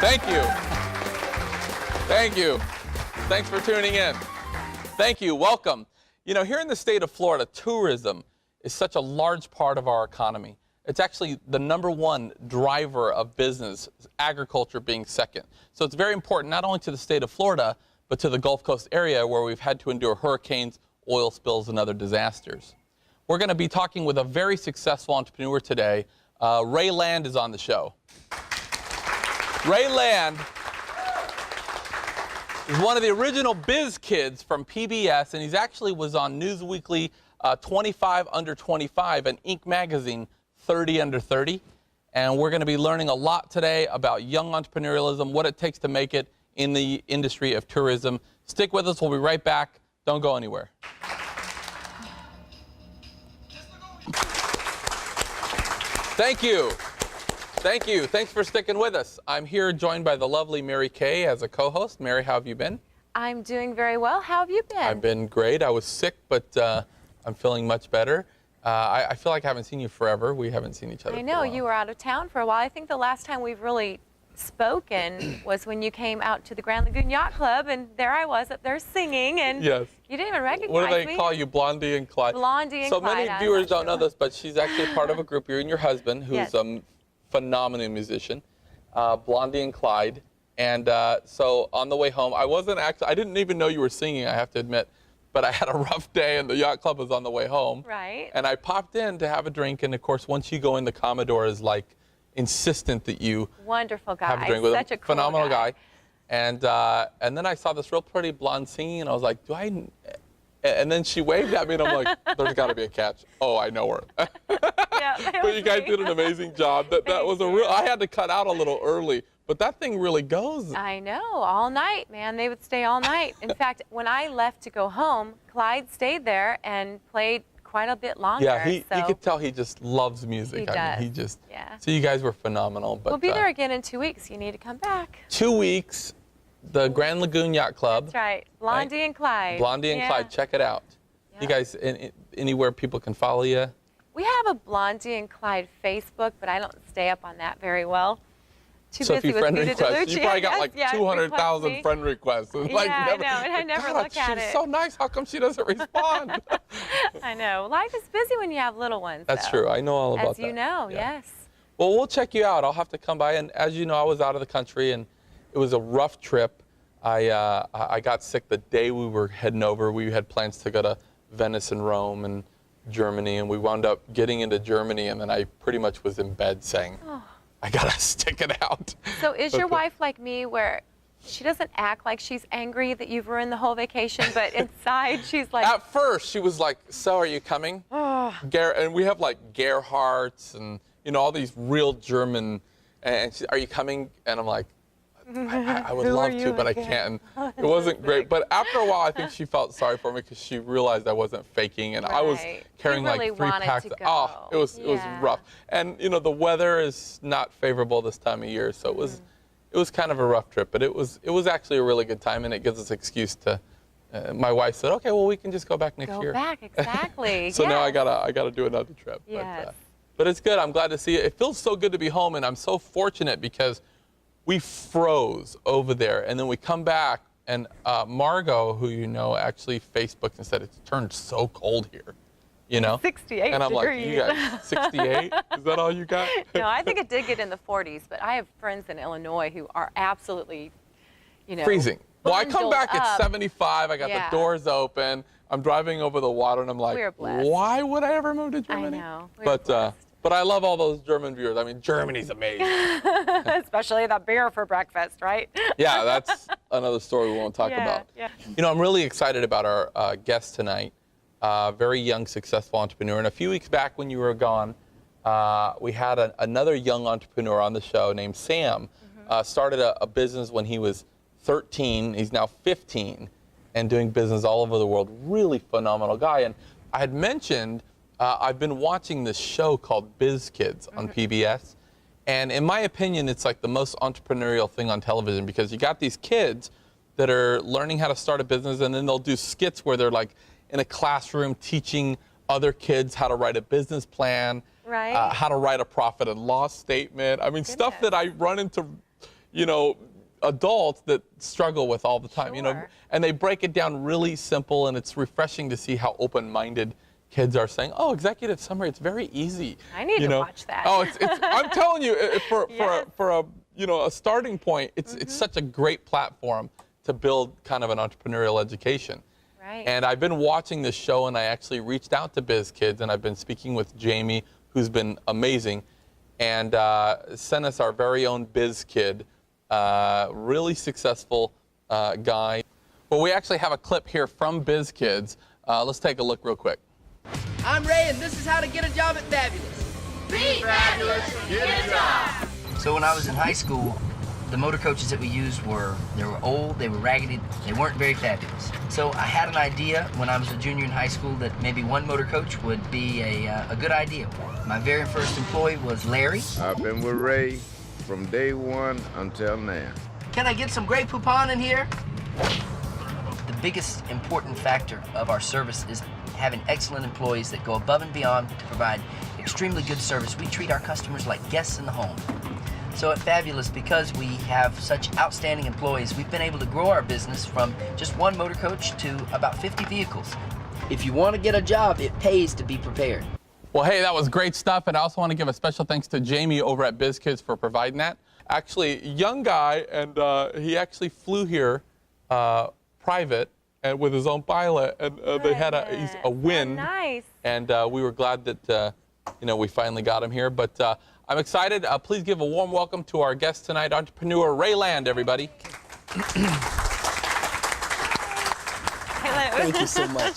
Thank you. Thank you. Thanks for tuning in. Thank you. Welcome. You know, here in the state of Florida, tourism is such a large part of our economy. It's actually the #1 driver of business, agriculture being second. So it's very important not only to the state of Florida, but to the Gulf Coast area where we've had to endure hurricanes, oil spills, and other disasters. We're going to be talking with a very successful entrepreneur today. Ray Land is on the show. Ray Land is one of the original BizKids from PBS, and he's actually was on Newsweekly 25 Under 25 and Inc. magazine 30 Under 30. And we're going to be learning a lot today about young entrepreneurialism, what it takes to make it in the industry of tourism. Stick with us. We'll be right back. Don't go anywhere. Thank you. Thank you. Thanks for sticking with us. I'm here joined by the lovely Mary Kay as a co-host. Mary, how have you been? I'm doing very well. How have you been? I've been great. I was sick, but I'm feeling much better. I feel like I haven't seen you forever. We haven't seen each other I know. for a while. You were out of town for a while. I think the last time we've really spoken was when you came out to the Grand Lagoon Yacht Club, and there I was up there singing, and yes. You didn't even recognize me. What do they call you, Blondie and Clyde? Blondie and Clyde. So many viewers don't know this, but she's actually part of a group. You and your husband, who's yes. a phenomenal musician, Blondie and Clyde. And so on the way home, I didn't even know you were singing, I have to admit, but I had a rough day, and the yacht club was on the way home. Right. And I popped in to have a drink, and of course, once you go in, the Commodore is like insistent that you wonderful guy. have a drink with Such him. a cool Phenomenal guy. And then I saw this real pretty blonde singing, and I was like, and then she waved at me, and I'm like, there's got to be a catch. Oh, I know her. Yeah, But you guys did an amazing job. That was I had to cut out a little early, but that thing really goes. I know, all night, man. They would stay all night. In fact, when I left to go home, Clyde stayed there and played quite a bit longer. Yeah, you could tell he just loves music. He does. Yeah. So you guys were phenomenal. But we'll be there again in 2 weeks. You need to come back. 2 weeks, the Grand Lagoon Yacht Club. That's right. Blondie and Clyde. Blondie and Clyde, check it out. Yeah. You guys, anywhere people can follow you? We have a Blondie and Clyde Facebook, but I don't stay up on that very well. Too so if busy you friend with requests, you probably got like yes, 200,000 friend requests. Yeah, Like I know, and I never look at it. She's so nice. How come she doesn't respond? I know. Life is busy when you have little ones. That's though. true. I know all about that. As you know, Yeah. yes. Well, we'll check you out. I'll have to come by. And as you know, I was out of the country, and it was a rough trip. I got sick the day we were heading over. We had plans to go to Venice and Rome and Germany, and we wound up getting into Germany, and then I pretty much was in bed saying, I got to stick it out. So is your wife like me where she doesn't act like she's angry that you've ruined the whole vacation, but inside she's like... At first, she was like, so are you coming? And we have like Gerhardts and, you know, all these real German, and she, are you coming? And I'm like, I would love to, but I can't. And it wasn't great. But after a while, I think she felt sorry for me because she realized I wasn't faking, and I was carrying really like 3 packs. To go. Oh, it was rough. And you know, the weather is not favorable this time of year, so it was kind of a rough trip. But it was actually a really good time, and it gives us an excuse to. My wife said, "Okay, well, we can just go back next year." Go back, exactly. So now I gotta do another trip. Yes. But it's good. I'm glad to see it. It feels so good to be home, and I'm so fortunate because we froze over there, and then we come back, and Margot, who you know, actually Facebooked and said it's turned so cold here, you know? 68 And I'm degrees. like, you got 68? Is that all you got? No, I think it did get in the 40s, but I have friends in Illinois who are absolutely, you know, freezing. Well, I come back up. at 75. I got the doors open. I'm driving over the water, and I'm like, why would I ever move to Germany? I know. But I love all those German viewers. I mean, Germany's amazing. Especially the beer for breakfast, right? Yeah, that's another story we won't talk about. Yeah. You know, I'm really excited about our guest tonight. Very young, successful entrepreneur. And a few weeks back when you were gone, we had another young entrepreneur on the show named Sam. Started a business when he was 13. He's now 15 and doing business all over the world. Really phenomenal guy. And I had mentioned I've been watching this show called BizKids on PBS. And in my opinion, it's like the most entrepreneurial thing on television because you got these kids that are learning how to start a business, and then they'll do skits where they're like in a classroom teaching other kids how to write a business plan, how to write a profit and loss statement. I mean, stuff that I run into, adults that struggle with all the time, Sure. and they break it down really simple, and it's refreshing to see how open-minded kids are saying, oh, executive summary, it's very easy. I need to watch that. Oh, I'm telling you, Yes. for a starting point, it's such a great platform to build kind of an entrepreneurial education. Right. And I've been watching this show, and I actually reached out to BizKids, and I've been speaking with Jamie, who's been amazing, and sent us our very own BizKid, really successful guy. Well, we actually have a clip here from BizKids. Let's take a look real quick. I'm Ray, and this is how to get a job at Fabulous. Be fabulous, get a job. So when I was in high school, the motor coaches that we used they were old, they were raggedy, they weren't very fabulous. So I had an idea when I was a junior in high school that maybe one motor coach would be a good idea. My very first employee was Larry. I've been with Ray from day one until now. Can I get some Grey Poupon in here? The biggest important factor of our service is having excellent employees that go above and beyond to provide extremely good service. We treat our customers like guests in the home. So at Fabulous, because we have such outstanding employees, we've been able to grow our business from just one motor coach to about 50 vehicles. If you want to get a job, it pays to be prepared. Well, hey, that was great stuff, and I also want to give a special thanks to Jamie over at BizKids for providing that. Actually, young guy, and he actually flew here private and with his own pilot, and they had a win. Oh, nice. And we were glad that we finally got him here. But I'm excited. Please give a warm welcome to our guest tonight, entrepreneur Ray Land, everybody. Thank you so much.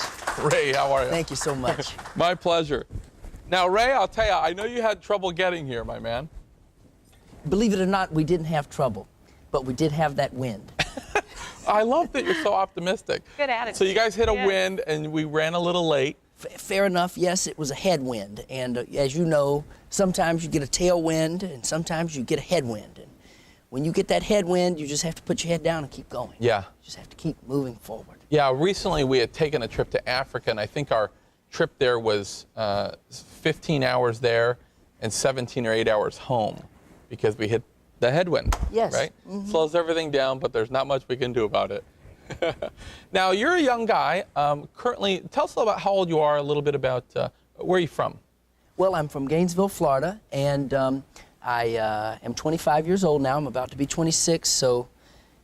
Ray, how are you? Thank you so much. My pleasure. Now, Ray, I'll tell you, I know you had trouble getting here, my man. Believe it or not, we didn't have trouble, but we did have that wind. I love that you're so optimistic. Good attitude. So you guys hit a Yes. wind, and we ran a little late. Fair enough, yes, it was a headwind. And as you know, sometimes you get a tailwind, and sometimes you get a headwind. And when you get that headwind, you just have to put your head down and keep going. Yeah. You just have to keep moving forward. Yeah, recently we had taken a trip to Africa, and I think our trip there was 15 hours there and 17 or 8 hours home because we hit the headwind. Yes. Right? Slows everything down, but there's not much we can do about it. Now, you're a young guy. Currently, tell us about how old you are, a little bit about where are you from? Well, I'm from Gainesville, Florida, and I am 25 years old now. I'm about to be 26, so,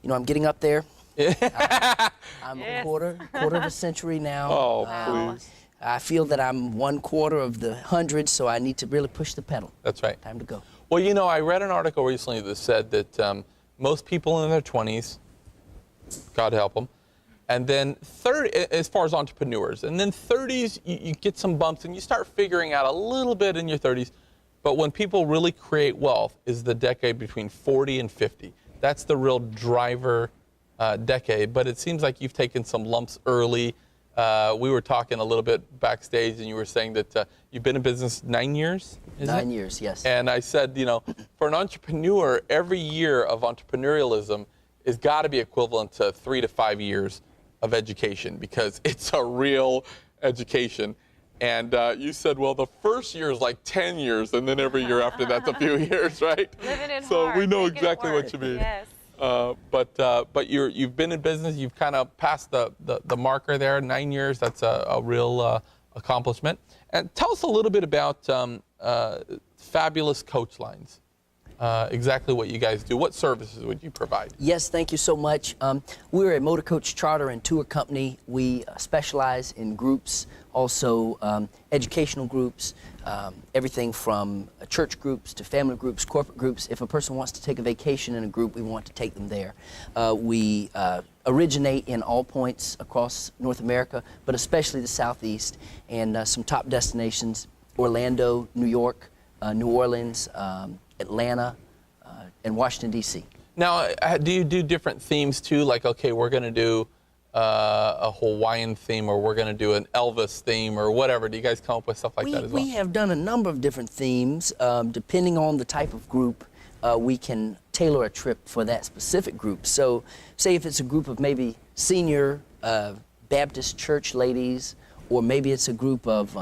I'm getting up there. I'm a quarter of a century now. Oh, please. I feel that I'm 1/4 of the 100, so I need to really push the pedal. That's right. Time to go. Well, I read an article recently that said that most people in their 20s, God help them, and then 30, as far as entrepreneurs, and then 30s, you get some bumps and you start figuring out a little bit in your 30s. But when people really create wealth is the decade between 40 and 50. That's the real driver decade. But it seems like you've taken some lumps early. We were talking a little bit backstage, and you were saying that you've been in business 9 years? 9 years, yes. And I said, for an entrepreneur, every year of entrepreneurialism has got to be equivalent to 3 to 5 years of education because it's a real education. And you said, well, the first year is like 10 years, and then every year after that's a few years, right? Living it so hard, we know making it exactly what work. you mean. Yes. But you've been in business. You've kind of passed the marker there. 9 years. That's a real accomplishment. And tell us a little bit about Fabulous Coach Lines. Exactly what you guys do. What services would you provide? Yes, thank you so much. We're a motor coach charter and tour company. We specialize in groups, also educational groups, everything from church groups to family groups, corporate groups. If a person wants to take a vacation in a group, we want to take them there. We originate in all points across North America, but especially the Southeast, and some top destinations, Orlando, New York, New Orleans, Atlanta, and Washington, D.C. Now, do you do different themes too? Like, okay, we're going to do a Hawaiian theme, or we're going to do an Elvis theme, or whatever. Do you guys come up with stuff like that as well? We have done a number of different themes. Depending on the type of group, we can tailor a trip for that specific group. So, say if it's a group of maybe senior Baptist church ladies, or maybe it's a group of,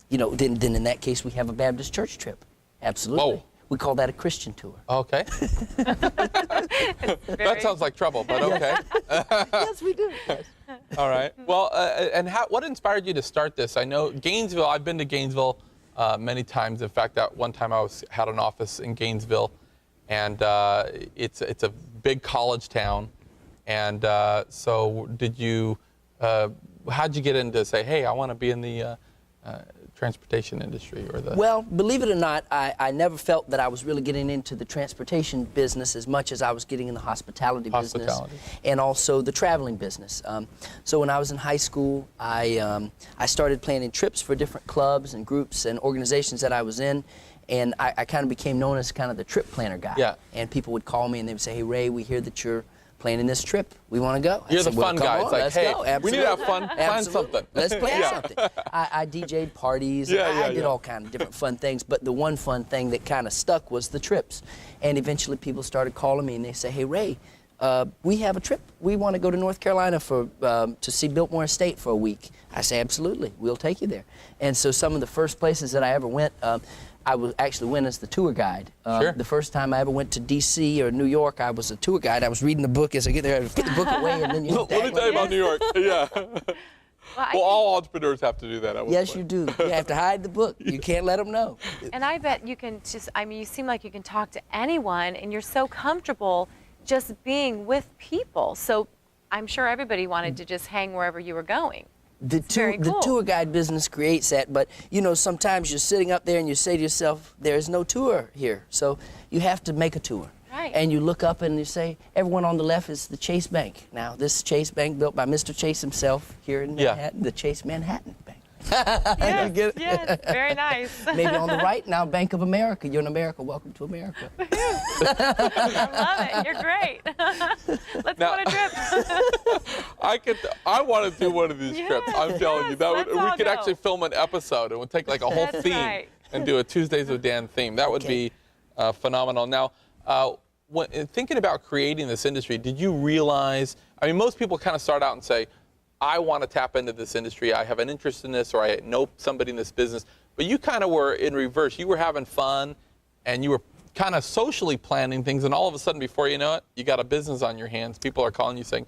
then in that case we have a Baptist church trip. Absolutely. Whoa. We call that a Christian tour. Okay. That sounds like trouble, but okay. Yes, we do. All right. Well, and what inspired you to start this? I know Gainesville. I've been to Gainesville many times. In fact, at one time I had an office in Gainesville, and it's a big college town. And so, did you? How'd you get into say, hey, I want to be in the transportation industry or the? Well, believe it or not, I never felt that I was really getting into the transportation business as much as I was getting in the hospitality business and also the traveling business. So when I was in high school, I started planning trips for different clubs and groups and organizations that I was in, and I kind of became known as kind of the trip planner guy. Yeah. And people would call me and they would say, hey, Ray, we hear that you're planning this trip. We want to go. You're the fun guy. It's like, hey, we need to have fun. Plan something. Let's plan something. I DJ'd parties. I did all kind of different fun things. But the one fun thing that kind of stuck was the trips. And eventually people started calling me and they say, hey, Ray, we have a trip. We want to go to North Carolina to see Biltmore Estate for a week. I say, absolutely. We'll take you there. And so some of the first places that I ever went, I actually went as the tour guide. Sure. The first time I ever went to D.C. or New York, I was a tour guide. I was reading the book as I get there. I put the book away, and then you. Let me tell you about New York. Yeah. Well, all entrepreneurs have to do that. Yes, you do. You have to hide the book. You can't let them know. And I bet you can I mean, you seem like you can talk to anyone, and you're so comfortable just being with people. So I'm sure everybody wanted to just hang wherever you were going. The tour guide business creates that, but you know, sometimes you're sitting up there and you say to yourself, there's no tour here. So you have to make a tour. Right. And you look up and you say, everyone on the left is the Chase Bank. Now, this Chase Bank built by Mr. Chase himself here in Manhattan, the Chase Manhattan Bank. Yes, yes, very nice. Maybe on the right now, Bank of America. You're in America. Welcome to America. I love it. You're great. Let's go on a trip. I want to do one of these trips. I'm telling you, we could actually film an episode. It would take like a whole theme and do a Tuesdays with Dan theme. That would be phenomenal. Now, when thinking about creating this industry, did you realize? I mean, most people kind of start out and say, I want to tap into this industry. I have an interest in this, or I know somebody in this business. But you kind of were in reverse. You were having fun, and you were kind of socially planning things, and all of a sudden, before you know it, you got a business on your hands. People are calling you saying,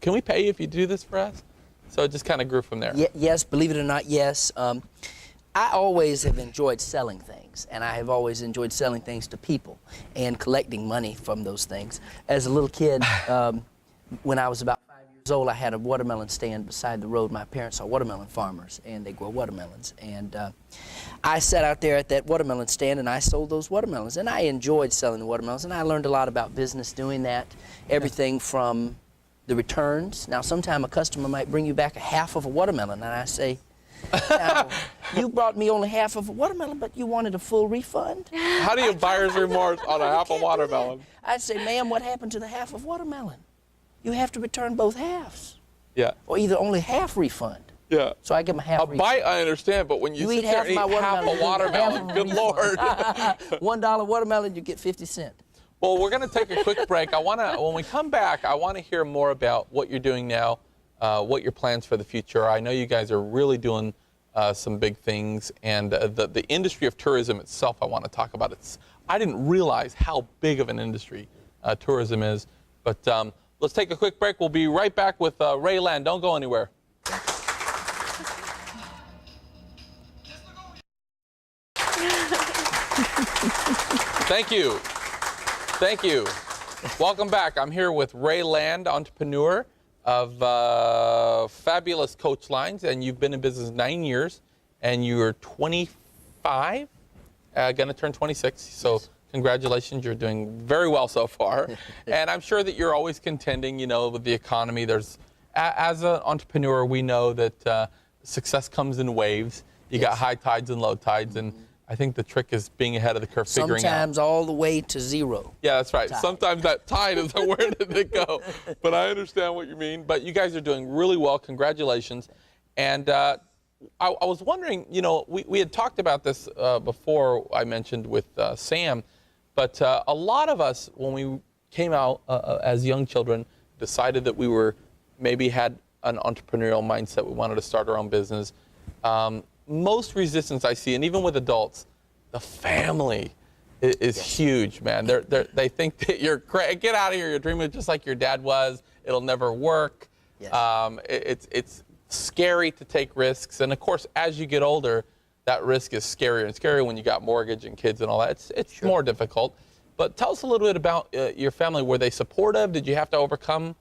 can we pay you if you do this for us? So it just kind of grew from there. Yes, believe it or not, yes. I always have enjoyed selling things, and I have always enjoyed selling things to people and collecting money from those things. As a little kid, when I was about old, I had a watermelon stand beside the road. My parents are watermelon farmers, and they grow watermelons. And I sat out there at that watermelon stand, and I sold those watermelons. And I enjoyed selling the watermelons, and I learned a lot about business doing that. Everything from the returns. Now, sometime a customer might bring you back a half of a watermelon, and I say, now, you brought me only half of a watermelon, but you wanted a full refund? How do you buyer's remorse on a half of watermelon? I'd say, ma'am, what happened to the half of watermelon? You have to return both halves. Yeah. Or either only half refund. Yeah. So I give them a half refund. A bite, I understand, but when you sit eat there and eat half a watermelon, good Lord. $1 watermelon, you get 50 cents. Well, we're going to take a quick break. When we come back, I want to hear more about what you're doing now, what your plans for the future. I know you guys are really doing some big things, and the industry of tourism itself, I want to talk about. I didn't realize how big of an industry tourism is, but let's take a quick break. We'll be right back with Ray Land. Don't go anywhere. Thank you. Thank you. Welcome back. I'm here with Ray Land, entrepreneur of Fabulous Coach Lines, and you've been in business 9 years, and you're 25, going to turn 26. So. Yes. Congratulations, you're doing very well so far. And I'm sure that you're always contending, you know, with the economy. As an entrepreneur, we know that success comes in waves. You got high tides and low tides, and I think the trick is being ahead of the curve, figuring out. Sometimes all the way to zero. Yeah, that's right. Tide. Sometimes that tide is where did it go? But I understand what you mean. But you guys are doing really well. Congratulations. And I was wondering, you know, we had talked about this before I mentioned with Sam. But a lot of us, when we came out as young children, decided that we maybe had an entrepreneurial mindset. We wanted to start our own business. Most resistance I see, and even with adults, the family. is huge, man. They think that you're get out of here. You're dreaming just like your dad was. It'll never work. Yes. It's scary to take risks, and of course, as you get older, that risk is scarier and scarier when you got mortgage and kids and all that. It's Sure. more difficult. But tell us a little bit about your family. Were they supportive? Did you have to overcome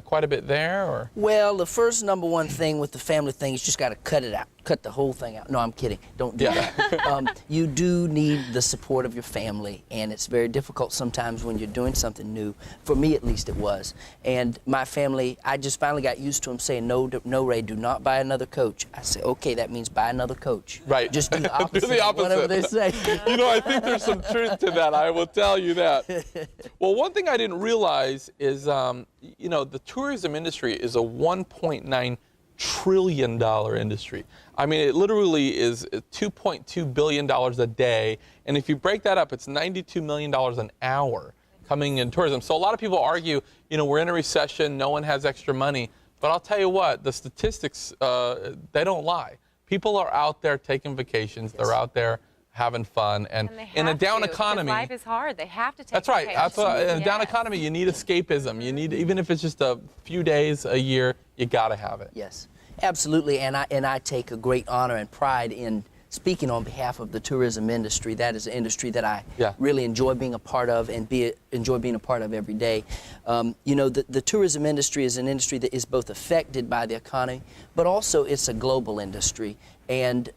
quite a bit there, or? Well, the first number one thing with the family thing is just got to cut it out. Cut the whole thing out. No, I'm kidding. Don't do that. You do need the support of your family, and it's very difficult sometimes when you're doing something new. For me, at least, it was. And my family, I just finally got used to them saying, no, Ray, do not buy another coach. I say, okay, that means buy another coach. Right. Just do the opposite, Do the opposite. whatever they say. You know, I think there's some truth to that. I will tell you that. Well, one thing I didn't realize is, you know, the tourism industry is a $1.9 trillion industry. I mean, it literally is $2.2 billion a day. And if you break that up, it's $92 million an hour coming in tourism. So a lot of people argue, you know, we're in a recession, no one has extra money. But I'll tell you what, the statistics, they don't lie. People are out there taking vacations. They're out there having fun. And in a down economy, life is hard. They have to take that's right. vacations. In a down economy, you need escapism. You need, even if it's just a few days a year, you got to have it. Yes, absolutely, and I take a great honor and pride in speaking on behalf of the tourism industry. That is an industry that I really enjoy being a part of and enjoy being a part of every day. You know, the tourism industry is an industry that is both affected by the economy, but also it's a global industry. And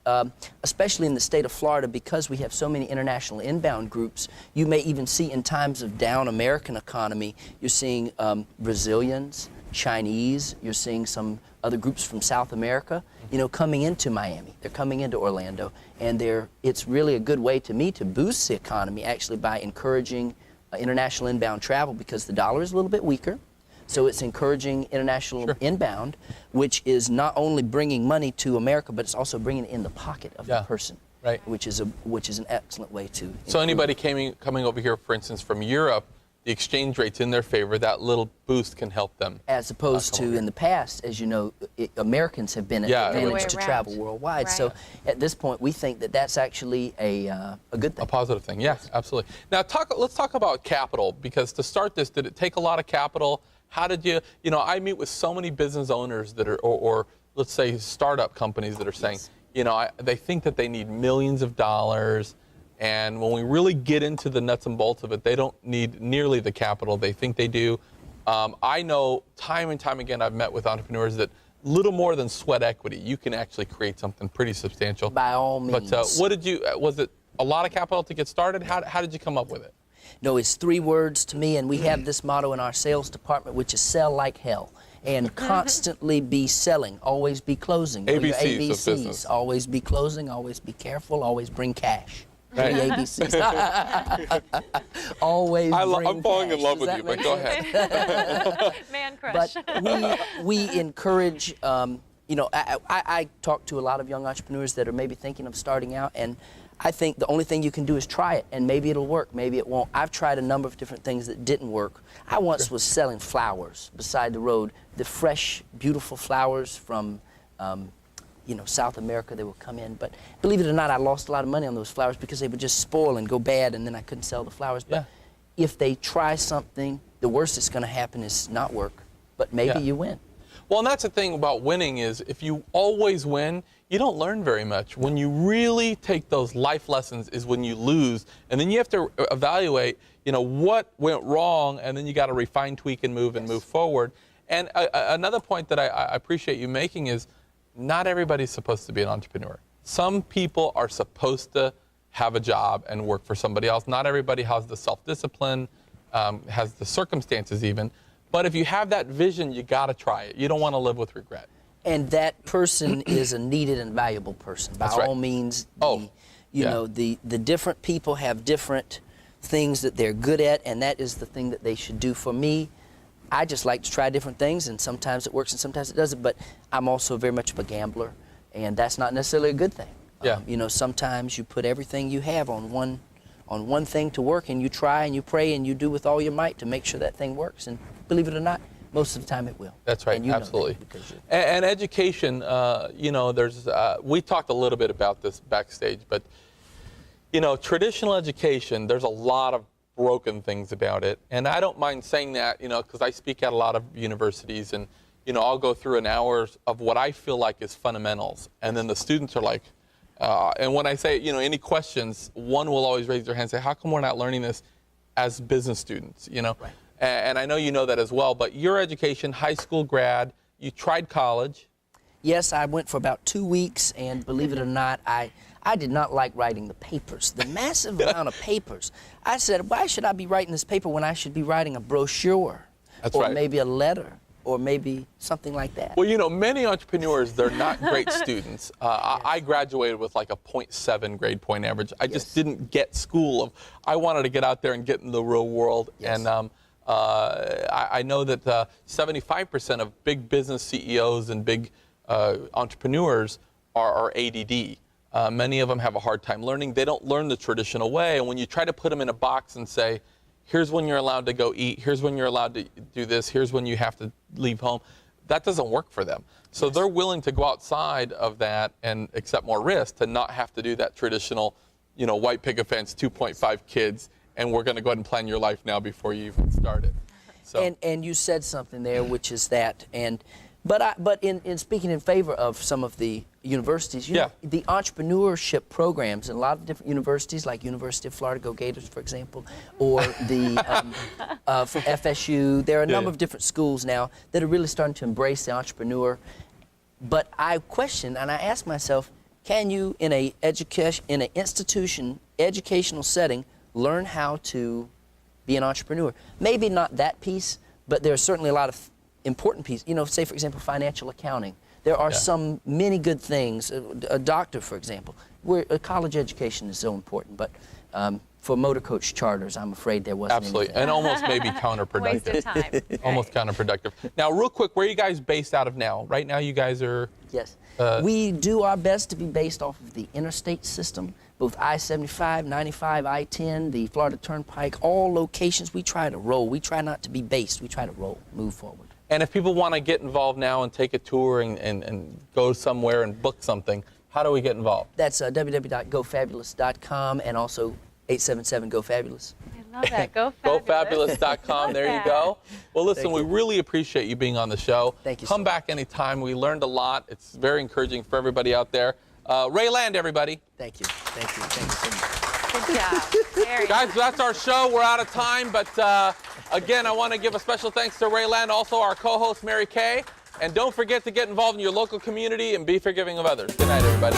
especially in the state of Florida, because we have so many international inbound groups, you may even see in times of down American economy, you're seeing Brazilians, Chinese, you're seeing some other groups from South America, you know, coming into Miami. They're coming into Orlando, and it's really a good way to me to boost the economy actually by encouraging international inbound travel, because the dollar is a little bit weaker. So it's encouraging international inbound, which is not only bringing money to America, but it's also bringing it in the pocket of the person, which is an excellent way to. So anybody coming over here, for instance, from Europe, the exchange rate's in their favor. That little boost can help them. As opposed to in the past, as you know, Americans have been advantaged to travel worldwide. So at this point, we think that that's actually a good thing. A positive thing, yes, absolutely. Now let's talk about capital, because to start this, did it take a lot of capital? How did you know, I meet with so many business owners that are, or let's say startup companies that are saying, you know, they think that they need millions of dollars. And when we really get into the nuts and bolts of it, they don't need nearly the capital they think they do. I know time and time again, I've met with entrepreneurs that little more than sweat equity, you can actually create something pretty substantial. By all means. But was it a lot of capital to get started? How did you come up with it? No, it's 3 words to me, and we have this motto in our sales department, which is sell like hell. And constantly be selling, always be closing. ABCs of business. Always be closing, always be careful, always bring cash. Right. The ABCs. Always bring I'm falling cash. in love Does with that you, but make go sense? ahead. Man crush. But we encourage, you know, I talk to a lot of young entrepreneurs that are maybe thinking of starting out, and I think the only thing you can do is try it, and maybe it'll work, maybe it won't. I've tried a number of different things that didn't work. I once was selling flowers beside the road, the fresh, beautiful flowers from, you know, South America. They would come in, but believe it or not, I lost a lot of money on those flowers because they would just spoil and go bad, and then I couldn't sell the flowers. But if they try something, the worst that's going to happen is not work, but maybe you win. Well, and that's the thing about winning is if you always win, you don't learn very much. When you really take those life lessons is when you lose, and then you have to evaluate, you know, what went wrong, and then you got to refine, tweak, and move forward. And another point that I appreciate you making is not everybody's supposed to be an entrepreneur. Some people are supposed to have a job and work for somebody else. Not everybody has the self-discipline, has the circumstances even. But if you have that vision, you got to try it. You don't want to live with regret. And that person is a needed and valuable person. By all means, you know, the different people have different things that they're good at, and that is the thing that they should do. For me, I just like to try different things, and sometimes it works and sometimes it doesn't, but I'm also very much of a gambler, and that's not necessarily a good thing. You know, sometimes you put everything you have on one thing to work, and you try and you pray and you do with all your might to make sure that thing works, and believe it or not, most of the time it will. That's right, and you absolutely. Know that and education, you know, we talked a little bit about this backstage, but You know, traditional education, there's a lot of broken things about it. And I don't mind saying that, you know, because I speak at a lot of universities, and, you know, I'll go through an hour of what I feel like is fundamentals. And then the students are like, and when I say, you know, any questions, one will always raise their hand and say, how come we're not learning this as business students, you know? Right. And I know you know that as well, but your education, high school grad, you tried college. Yes, I went for about 2 weeks, and believe it or not, I did not like writing the papers, the massive amount of papers. I said, why should I be writing this paper when I should be writing a brochure? That's or right. maybe a letter, or maybe something like that. Well, you know, many entrepreneurs, they're not great students. I graduated with like a 0.7 grade point average. I just didn't get school. I wanted to get out there and get in the real world. Yes. And I know that 75% of big business CEOs and big entrepreneurs are ADD. Many of them have a hard time learning. They don't learn the traditional way. And when you try to put them in a box and say, here's when you're allowed to go eat, here's when you're allowed to do this, here's when you have to leave home, that doesn't work for them. So they're willing to go outside of that and accept more risk to not have to do that traditional, you know, white picket fence, 2.5 kids, and we're going to go ahead and plan your life now before you even start it. So. And you said something there, which is that, but in speaking in favor of some of the universities, you know, the entrepreneurship programs in a lot of different universities, like University of Florida, go Gators, for example, or the for FSU, there are a number of different schools now that are really starting to embrace the entrepreneur. But I question and I ask myself, can you, in a institution, educational setting, learn how to be an entrepreneur? Maybe not that piece, but there's certainly a lot of important pieces. You know, say, for example, financial accounting. There are many good things. A doctor, for example, where a college education is so important. But for motor coach charters, I'm afraid there wasn't Absolutely, anything. and almost maybe counterproductive. Waste of time. Almost counterproductive. Now, real quick, where are you guys based out of now? Right now, you guys are... Yes. We do our best to be based off of the interstate system, both I-75, 95, I-10, the Florida Turnpike, all locations. We try to roll. We try not to be based. We try to roll, move forward. And if people want to get involved now and take a tour and go somewhere and book something, how do we get involved? That's www.gofabulous.com and also 877-GO-FABULOUS. I love that. Go Fabulous. GoFabulous.com. There you go. Well, listen, we really appreciate you being on the show. Thank you. Come back anytime. We learned a lot. It's very encouraging for everybody out there. Ray Land, everybody. Thank you. Thank you. Thank you so much. Good job. Very Guys, that's our show. We're out of time, but again, I want to give a special thanks to Ray Land, also our co-host Mary Kay, and don't forget to get involved in your local community and be forgiving of others. Good night, everybody.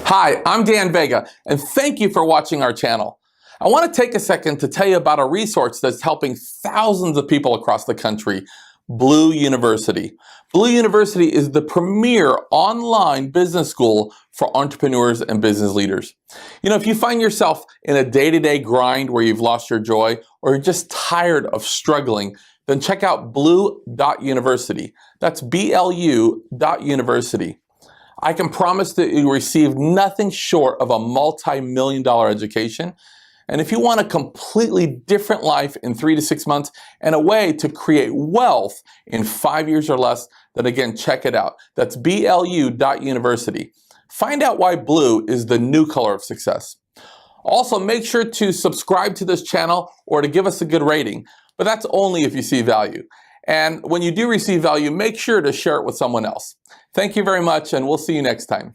Hi, I'm Dan Vega, and thank you for watching our channel. I want to take a second to tell you about a resource that's helping thousands of people across the country, BLU University. BLU University is the premier online business school for entrepreneurs and business leaders. You know, if you find yourself in a day-to-day grind where you've lost your joy or you're just tired of struggling, then check out BLU.University. That's BLU.University. I can promise that you receive nothing short of a multi-million-dollar education. And if you want a completely different life in 3 to 6 months and a way to create wealth in 5 years or less, then again, check it out. That's BLU.University. Find out why blue is the new color of success. Also, make sure to subscribe to this channel or to give us a good rating, but that's only if you see value. And when you do receive value, make sure to share it with someone else. Thank you very much, and we'll see you next time.